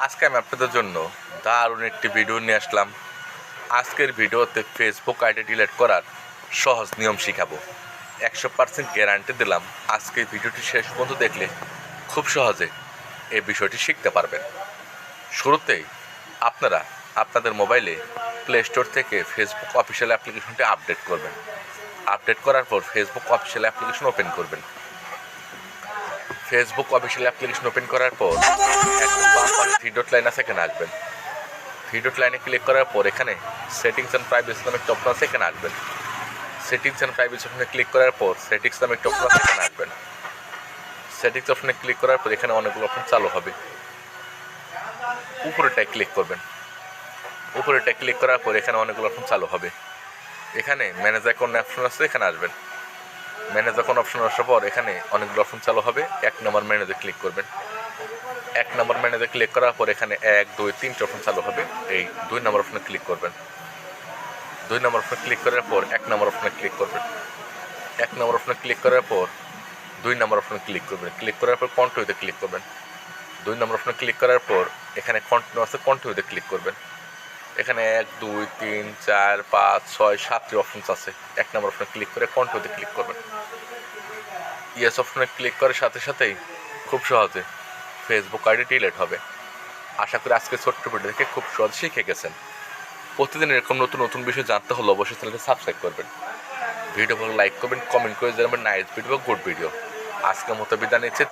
আজকে আমি আপনাদের জন্য দারুণ একটি ভিডিও নিয়ে আসলাম। আজকের ভিডিওতে ফেসবুক আইডি ডিলিট করার সহজ নিয়ম শিখাবো। 100% গ্যারান্টি দিলাম, আজকের ভিডিওটি শেষ পর্যন্ত দেখলে খুব সহজে এই বিষয়টি শিখতে পারবেন। শুরুতেই আপনারা আপনাদের মোবাইলে প্লে স্টোর থেকে ফেসবুক অফিসিয়াল অ্যাপ্লিকেশনটি আপডেট করবেন। আপডেট করার পর ফেসবুক অফিসিয়াল অ্যাপ্লিকেশন ওপেন করবেন। ফেসবুক অফিসিয়াল অ্যাপ্লিকেশন ওপেন করার পর থ্রি ডট লাইন আছে, এখানে আসবেন। থ্রি ডট লাইনে ক্লিক করার পর এখানে সেটিংস অ্যান্ড প্রাইভেসি নামে একটা অপশন আছে, এখানে আসবেন। সেটিংস অ্যান্ড প্রাইভেসি অপশনে ক্লিক করার পর সেটিংস নামে একটা অপশন আছে, এখানে আসবেন। সেটিংস অপশনে ক্লিক করার পর এখানে অনেকগুলো অপশন চালু হবে। উপরেটায় ক্লিক করবেন। উপরেটায় ক্লিক করার পর এখানে অনেকগুলো অপশন চালু হবে। এখানে ম্যানেজ অ্যাকাউন্ট অপশন আছে, এখানে আসবেন। ম্যানেজ অ্যাকাউন্ট অপশন আসার পর এখানে অনেকগুলো অপশন চালু হবে। 1 নম্বর ম্যানেজে ক্লিক করবেন। 1 নম্বর ম্যানেজে ক্লিক করার পর এখানে 1, 2, 3 অপশন চালু হবে। এই 2 নম্বর অপশনে ক্লিক করবেন। 2 নম্বর অপশনে ক্লিক করার পর 1 নম্বর অপশনে ক্লিক করবেন। 1 নম্বর অপশনে ক্লিক করার পর 2 নম্বর অপশনে ক্লিক করবেন। ক্লিক করার পর কন্টিনিউতে ক্লিক করবেন। 2 নম্বর অপশনে ক্লিক করার পর এখানে কন্টিনিউ আছে, কন্টিনিউতে ক্লিক করবেন। এখানে 1, 2, 3, 4, 5, 6, 7টি অপশন আছে। 1 নম্বর অপশনে ক্লিক করে কন্টিনিউতে ক্লিক করবেন। ইয়েস অপশনে ক্লিক করার সাথে সাথেই খুব সহজে ফেসবুক আইডি ডিলিট হবে। আশা করি আজকে ছোট্ট ভিডিও থেকে খুব সহজে শিখে গেছেন। প্রতিদিন এরকম নতুন নতুন বিষয় জানতে হলে অবশ্যই চ্যানেলটি সাবস্ক্রাইব করবেন। ভিডিও ভালো লাইক করবেন, কমেন্ট করে জানাবেন নাইস ভিডিও বা গুড ভিডিও। আজকের মতো বিদায় নিচ্ছে।